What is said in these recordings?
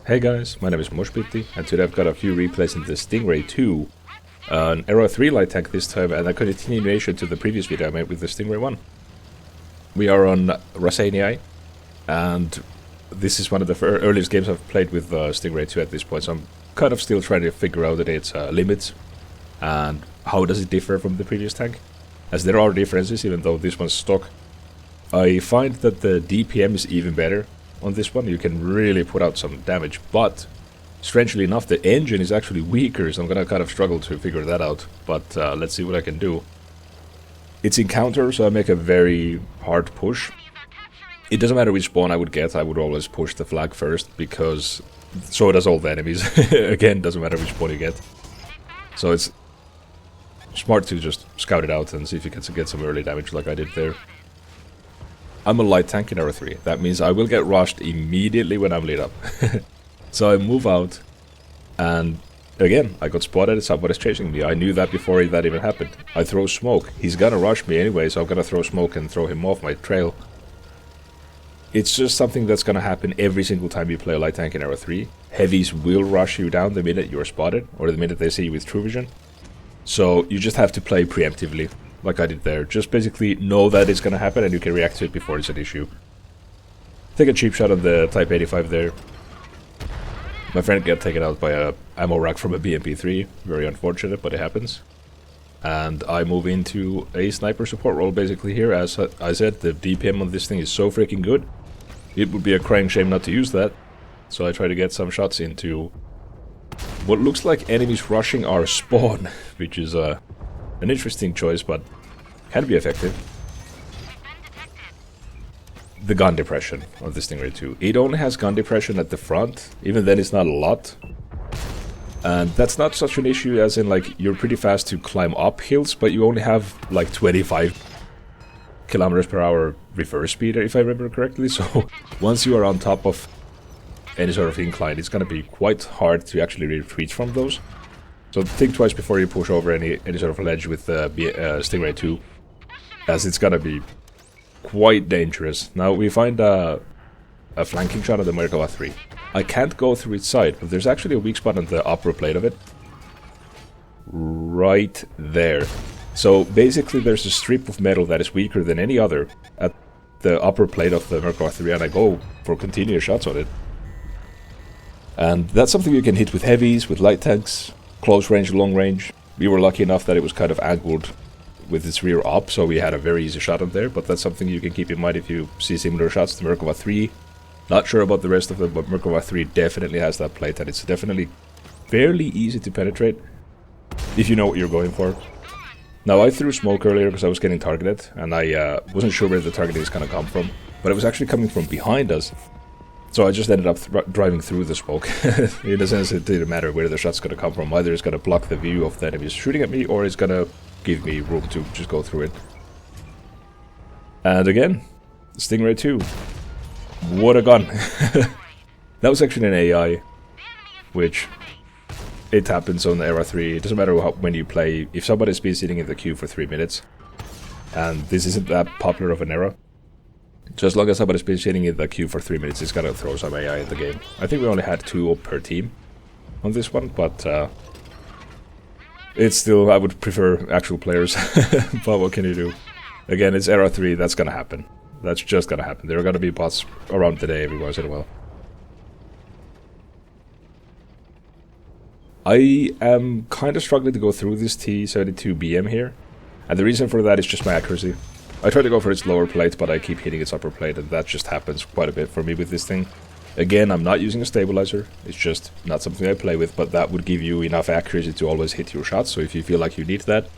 Hey guys, my name is Moshpiti, and today I've got a few replays in the Stingray 2, an Era 3 light tank this time, and a continuation to the previous video I made with the Stingray 1. We are on Rasaniai, and this is one of the earliest games I've played with Stingray 2 at this point, so I'm kind of still trying to figure out its limits, and how does it differ from the previous tank, as there are differences even though this one's stock. I find that the DPM is even better on this one. You can really put out some damage, but strangely enough the engine is actually weaker, so I'm gonna kind of struggle to figure that out, but let's see what I can do. It's in counter, so I make a very hard push. It doesn't matter which spawn I would get, I would always push the flag first, because so does all the enemies. Again, doesn't matter which spawn you get. So it's smart to just scout it out and see if you can get some early damage like I did there. I'm a light tank in Era 3. That means I will get rushed immediately when I'm lit up. So I move out, and again, I got spotted, somebody's chasing me. I knew that before that even happened. I throw smoke. He's gonna rush me anyway, so I'm gonna throw smoke and throw him off my trail. It's just something that's gonna happen every single time you play a light tank in Era 3. Heavies will rush you down the minute you're spotted, or the minute they see you with true vision. So you just have to play preemptively, like I did there. Just basically know that it's gonna happen and you can react to it before it's an issue. Take a cheap shot on the Type 85 there. My friend got taken out by a ammo rack from a BMP3. Very unfortunate, but it happens. And I move into a sniper support role basically here. As I said, the DPM on this thing is so freaking good. It would be a crying shame not to use that. So I try to get some shots into what looks like enemies rushing our spawn, which is an interesting choice, but can be effective. The gun depression on the Stingray 2. It only has gun depression at the front, even then it's not a lot. And that's not such an issue, as in like you're pretty fast to climb up hills, but you only have like 25 kilometers per hour reverse speed, if I remember correctly. So once you are on top of any sort of incline, it's gonna be quite hard to actually retreat from those. So think twice before you push over any sort of ledge with Stingray 2, as it's gonna be quite dangerous. Now we find a flanking shot of the Merkava 3. I can't go through its side, but there's actually a weak spot on the upper plate of it. Right there. So basically there's a strip of metal that is weaker than any other at the upper plate of the Merkava 3, and I go for continuous shots on it. And that's something you can hit with heavies, with light tanks, close range, long range. We were lucky enough that it was kind of angled with its rear up, so we had a very easy shot on there, but that's something you can keep in mind if you see similar shots to Merkava 3. Not sure about the rest of them, but Merkava 3 definitely has that plate, and it's definitely fairly easy to penetrate if you know what you're going for. Now I threw smoke earlier because I was getting targeted, and I wasn't sure where the targeting is going to come from, but it was actually coming from behind us. So I just ended up driving through the smoke. In a sense, it didn't matter where the shot's going to come from. Either it's going to block the view of the enemies shooting at me, or it's going to give me room to just go through it. And again, Stingray 2. What a gun. That was actually an AI, which it happens on the Era 3. It doesn't matter when you play. If somebody's been sitting in the queue for 3 minutes, and this isn't that popular of an era, so as long as somebody's been sitting in the queue for 3 minutes, it's gonna throw some AI in the game. I think we only had 2 per team on this one, but it's still, I would prefer actual players. But what can you do? Again, it's Era 3, that's gonna happen. That's just gonna happen. There are gonna be bots around today every once in a while. I am kind of struggling to go through this T72BM here, and the reason for that is just my accuracy. I try to go for its lower plate, but I keep hitting its upper plate, and that just happens quite a bit for me with this thing. Again, I'm not using a stabilizer, it's just not something I play with, but that would give you enough accuracy to always hit your shots, so if you feel like you need that,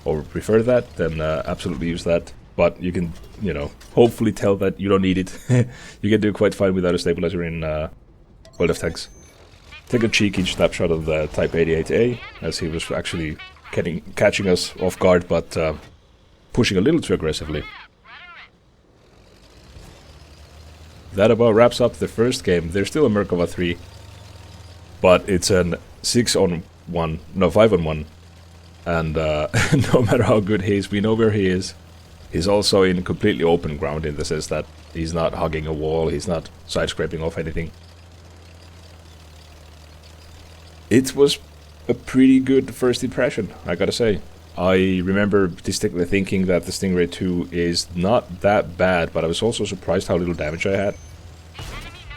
or prefer that, then absolutely use that. But you can, you know, hopefully tell that you don't need it. You can do quite fine without a stabilizer in World of Tanks. Take a cheeky snapshot of the Type 88A, as he was actually catching us off guard, but pushing a little too aggressively. That about wraps up the first game. There's still a Merkava 3, but it's an 5-on-1, and no matter how good he is, we know where he is. He's also in completely open ground, in the sense that he's not hugging a wall, he's not side-scraping off anything. It was a pretty good first impression, I gotta say. I remember distinctly thinking that the Stingray 2 is not that bad, but I was also surprised how little damage I had.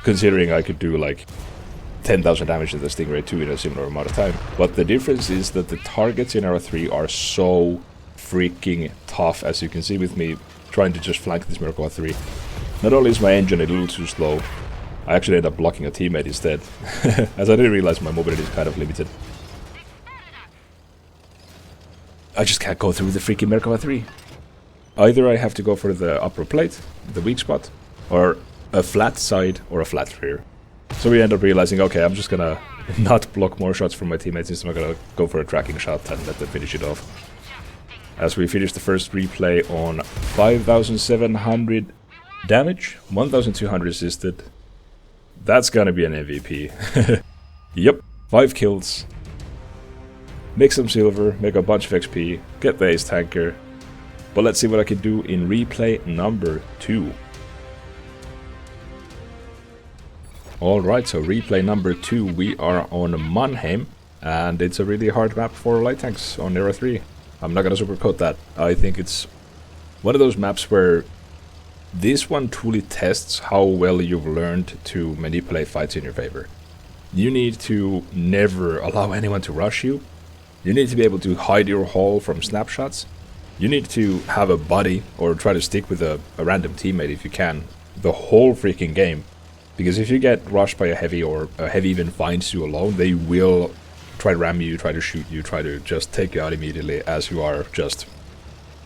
Considering I could do like 10,000 damage to the Stingray 2 in a similar amount of time. But the difference is that the targets in Arrow 3 are so freaking tough, as you can see with me trying to just flank this Merkava 3. Not only is my engine a little too slow, I actually end up blocking a teammate instead, as I didn't realize my mobility is kind of limited. I just can't go through the freaking Merkava 3. Either I have to go for the upper plate, the weak spot, or a flat side or a flat rear. So we end up realizing, okay, I'm just gonna not block more shots from my teammates, instead I'm gonna go for a tracking shot and let them finish it off. As we finish the first replay on 5,700 damage, 1,200 assisted. That's gonna be an MVP. Yep, 5 kills. Make some silver, make a bunch of XP, get the ace tanker. But let's see what I can do in replay number 2. Alright, so replay number 2, we are on Manheim, and it's a really hard map for light tanks on Arrow 3. I'm not gonna sugarcoat that. I think it's one of those maps where this one truly tests how well you've learned to manipulate fights in your favor. You need to never allow anyone to rush you. You need to be able to hide your hull from snapshots. You need to have a buddy, or try to stick with a random teammate if you can, the whole freaking game. Because if you get rushed by a heavy, or a heavy even finds you alone, they will try to ram you, try to shoot you, try to just take you out immediately, as you are just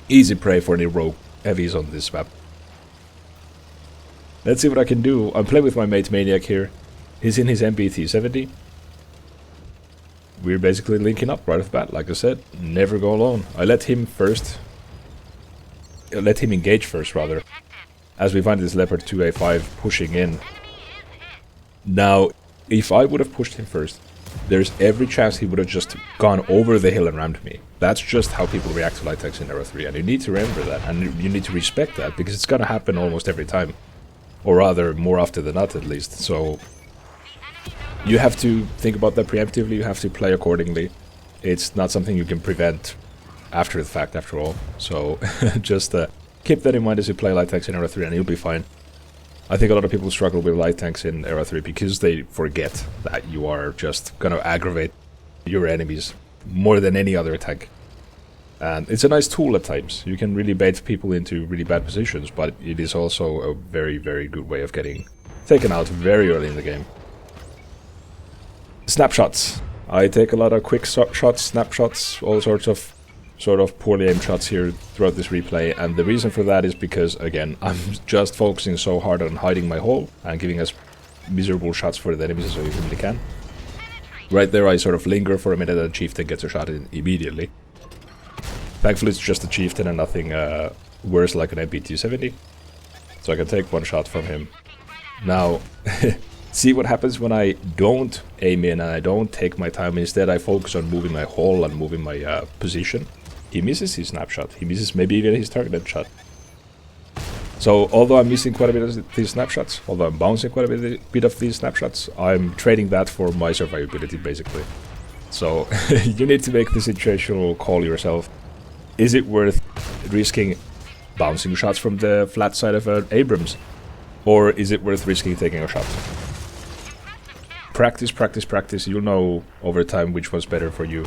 easy prey for any rogue heavies on this map. Let's see what I can do. I'm playing with my mate Maniac here. He's in his MBT-70. We're basically linking up right off the bat, like I said. Never go alone. I let him engage first, rather. As we find this Leopard 2A5 pushing in. Now, if I would have pushed him first, there's every chance he would have just gone over the hill and rammed me. That's just how people react to light tanks in Arrow 3, and you need to remember that, and you need to respect that, because it's gonna happen almost every time. Or rather, more often than not, at least. So you have to think about that preemptively, you have to play accordingly. It's not something you can prevent after the fact, after all. So just keep that in mind as you play light tanks in Arrow 3, and you'll be fine. I think a lot of people struggle with light tanks in Arrow 3 because they forget that you are just gonna aggravate your enemies more than any other tank. And it's a nice tool at times. You can really bait people into really bad positions, but it is also a very, very good way of getting taken out very early in the game. Snapshots. I take a lot of quick shots, snapshots, all sorts of sort of poorly aimed shots here throughout this replay, and the reason for that is because, again, I'm just focusing so hard on hiding my hull and giving us miserable shots for the enemies as we really can. Right there I sort of linger for a minute and the Chieftain gets a shot in immediately. Thankfully it's just a Chieftain and nothing worse like an MP-270, so I can take one shot from him. Now, see what happens when I don't aim in and I don't take my time. Instead I focus on moving my hull and moving my position. He misses his snapshot. He misses maybe even his targeted shot. So although I'm missing quite a bit of these snapshots, although I'm bouncing quite a bit of these snapshots, I'm trading that for my survivability basically. So you need to make the situational call yourself. Is it worth risking bouncing shots from the flat side of an Abrams? Or is it worth risking taking a shot? Practice, practice, practice. You'll know over time which was better for you.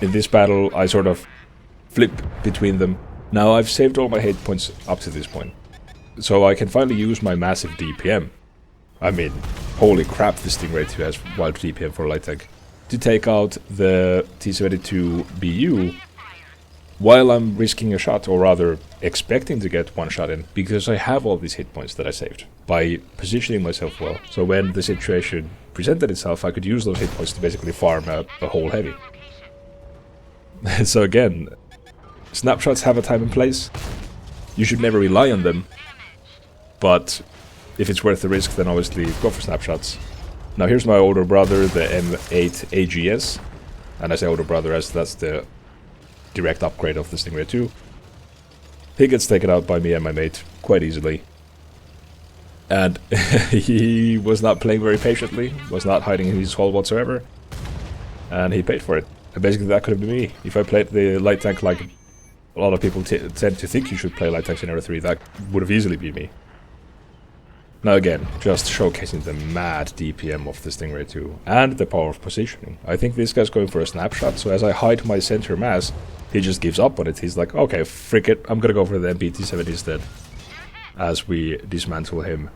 In this battle, I sort of flip between them. Now, I've saved all my hate points up to this point, so I can finally use my massive DPM. I mean, holy crap, this Stingray 2 has wild DPM for a light tank. To take out the T-72 BU, while I'm risking a shot, or rather expecting to get one shot in, because I have all these hit points that I saved by positioning myself well. So when the situation presented itself, I could use those hit points to basically farm a whole heavy. So again, snapshots have a time and place. You should never rely on them, but if it's worth the risk, then obviously go for snapshots. Now here's my older brother, the M8 AGS, and I say older brother as that's the direct upgrade of the Stingray 2. He gets taken out by me and my mate quite easily. And he was not playing very patiently, was not hiding his hull whatsoever. and he paid for it. And basically that could have been me. If I played the light tank like a lot of people tend to think you should play light tanks in Era 3, that would have easily been me. Now again, just showcasing the mad DPM of the Stingray 2, and the power of positioning. I think this guy's going for a snapshot, so as I hide my center mass, he just gives up on it. He's like, okay, frick it, I'm gonna go for the MPT-70 instead. As we dismantle him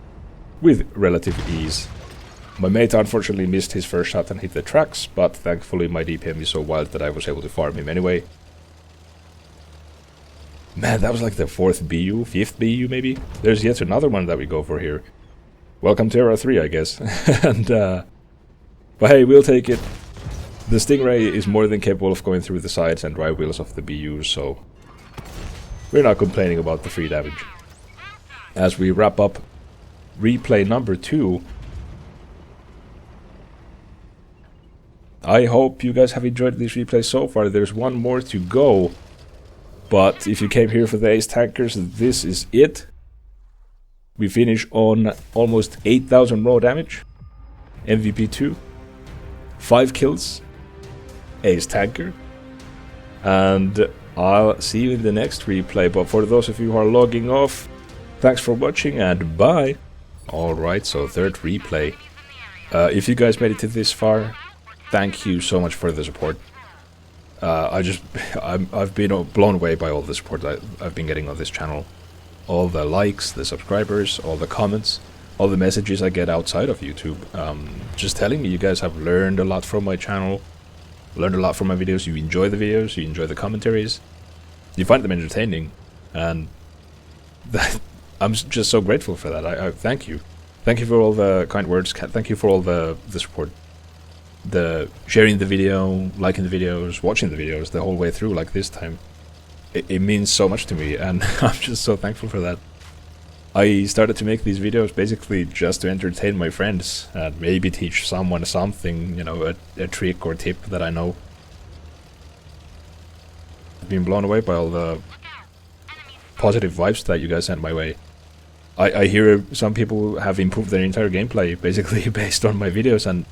with relative ease. My mate unfortunately missed his first shot and hit the tracks, but thankfully my DPM is so wild that I was able to farm him anyway. Man, that was like the 4th BU, 5th BU maybe? There's yet another one that we go for here. Welcome to Era 3, I guess. And, but hey, we'll take it. The Stingray is more than capable of going through the sides and drive wheels of the BUs, so we're not complaining about the free damage. As we wrap up replay number 2, I hope you guys have enjoyed this replay so far. There's one more to go, but if you came here for the ace tankers, this is it. We finish on almost 8,000 raw damage, MVP 2, 5 kills, ace tanker, and I'll see you in the next replay. But for those of you who are logging off, thanks for watching and bye. Alright, so 3rd replay. If you guys made it to this far, thank you so much for the support. I've been blown away by all the support I've been getting on this channel. All the likes, the subscribers, all the comments, all the messages I get outside of YouTube. Just telling me you guys have learned a lot from my channel, learned a lot from my videos, you enjoy the videos, you enjoy the commentaries, you find them entertaining, and I'm just so grateful for that. I thank you. Thank you for all the kind words, thank you for all the support. The sharing the video, liking the videos, watching the videos the whole way through like this time. It means so much to me, and I'm just so thankful for that. I started to make these videos basically just to entertain my friends and maybe teach someone something, you know, a trick or tip that I know. I've been blown away by all the positive vibes that you guys sent my way. I hear some people have improved their entire gameplay basically based on my videos, and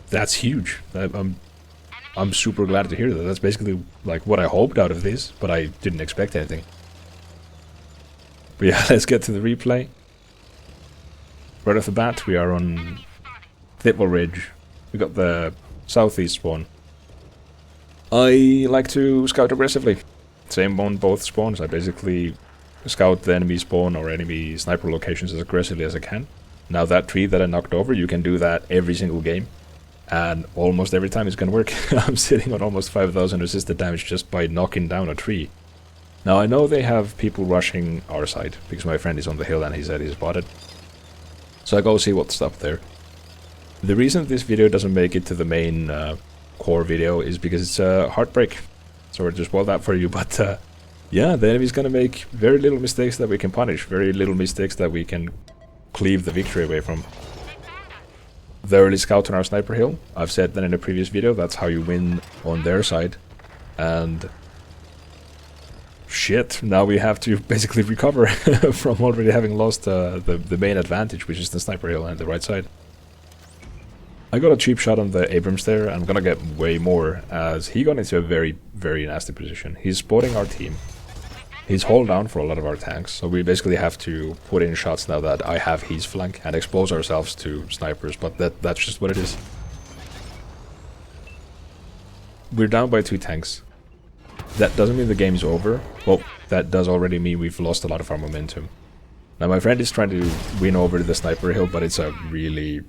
that's huge. I'm super glad to hear that. That's basically like what I hoped out of this, but I didn't expect anything. But yeah, let's get to the replay. Right off the bat, we are on Thitwell Ridge. We got the southeast spawn. I like to scout aggressively. Same on both spawns. I basically scout the enemy spawn or enemy sniper locations as aggressively as I can. Now that tree that I knocked over, you can do that every single game. And almost every time it's gonna work. I'm sitting on almost 5,000 resisted damage just by knocking down a tree. Now I know they have people rushing our side, because my friend is on the hill and he said he's spotted. So I go see what's up there. The reason this video doesn't make it to the main core video is because it's a heartbreak. Sorry to spoil that for you, but yeah, the enemy's gonna make very little mistakes that we can punish, very little mistakes that we can cleave the victory away from. The early scout on our sniper hill, I've said that in a previous video, that's how you win on their side. And shit, now we have to basically recover from already having lost the main advantage, which is the sniper hill and the right side. I got a cheap shot on the Abrams there, I'm gonna get way more, as he got into a very, very nasty position. He's spotting our team. He's hold down for a lot of our tanks, so we basically have to put in shots now that I have his flank and expose ourselves to snipers, but that's just what it is. We're down by 2 tanks. That doesn't mean the game is over. Well, that does already mean we've lost a lot of our momentum. Now my friend is trying to win over the sniper hill, but it's a really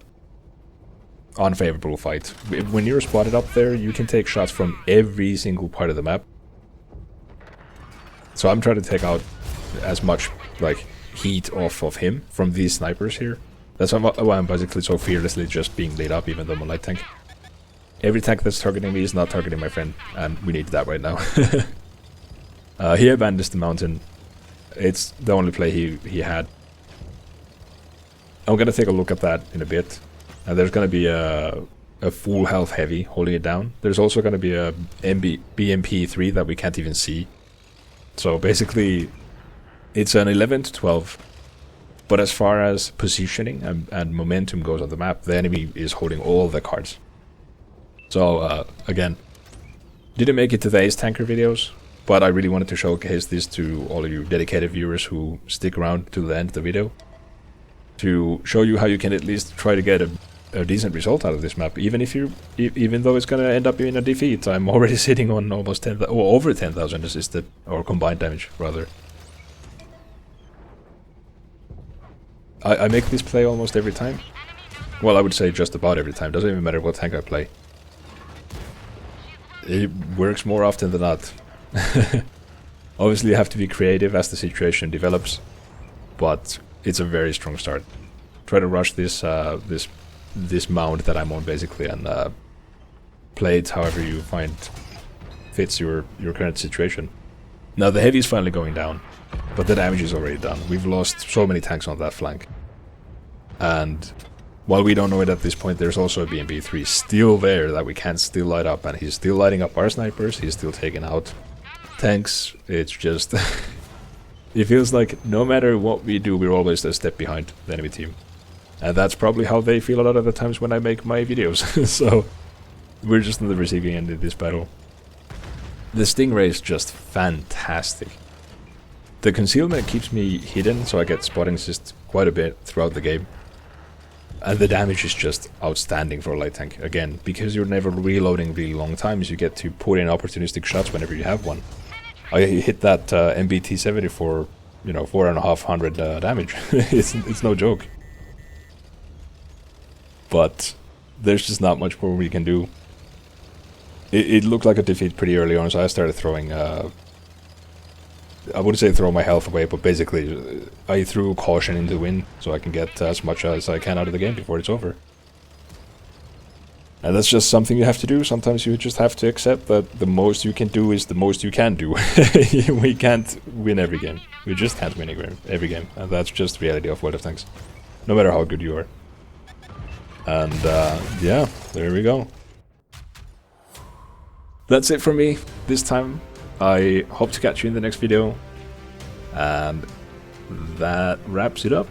unfavorable fight. When you're spotted up there, you can take shots from every single part of the map. So I'm trying to take out as much like heat off of him from these snipers here. That's why I'm basically so fearlessly just being lit up, even though I'm a light tank. Every tank that's targeting me is not targeting my friend, and we need that right now. He abandoned the mountain. It's the only play he had. I'm gonna take a look at that in a bit. There's gonna be a full health heavy holding it down. There's also gonna be a BMP3 that we can't even see. So basically, it's an 11 to 12. But as far as positioning and momentum goes on the map, the enemy is holding all the cards. So, again, didn't make it to the Ace Tanker videos, but I really wanted to showcase this to all of you dedicated viewers who stick around to the end of the video, to show you how you can at least try to get a decent result out of this map, even if even though it's gonna end up in a defeat. I'm already sitting on almost 10,000, or over 10,000 assisted, or combined damage, rather. I make this play almost every time. Well, I would say just about every time. Doesn't even matter what tank I play. It works more often than not. Obviously, you have to be creative as the situation develops, but it's a very strong start. Try to rush this this mount that I'm on, basically, and play it however you find fits your current situation. Now the heavy is finally going down, but the damage is already done. We've lost so many tanks on that flank, and while we don't know it at this point, there's also a BMB-3 still there that we can still light up, and he's still lighting up our snipers. He's still taking out tanks. It's just it feels like no matter what we do, we're always a step behind the enemy team. And that's probably how they feel a lot of the times when I make my videos. So we're just on the receiving end in this battle. The Stingray is just fantastic. The concealment keeps me hidden, so I get spotting assist quite a bit throughout the game. And the damage is just outstanding for a light tank. Again, because you're never reloading really long times, you get to put in opportunistic shots whenever you have one. I hit that MBT-70 for, 4,500 damage. It's no joke. But there's just not much more we can do. It looked like a defeat pretty early on, so I started throwing... I wouldn't say throw my health away, but basically I threw caution into the wind so I can get as much as I can out of the game before it's over. And that's just something you have to do. Sometimes you just have to accept that the most you can do is the most you can do. We can't win every game. We just can't win every game. And that's just the reality of World of Tanks. No matter how good you are. And yeah, there we go. That's it from me this time. I hope to catch you in the next video, and that wraps it up.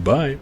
Bye.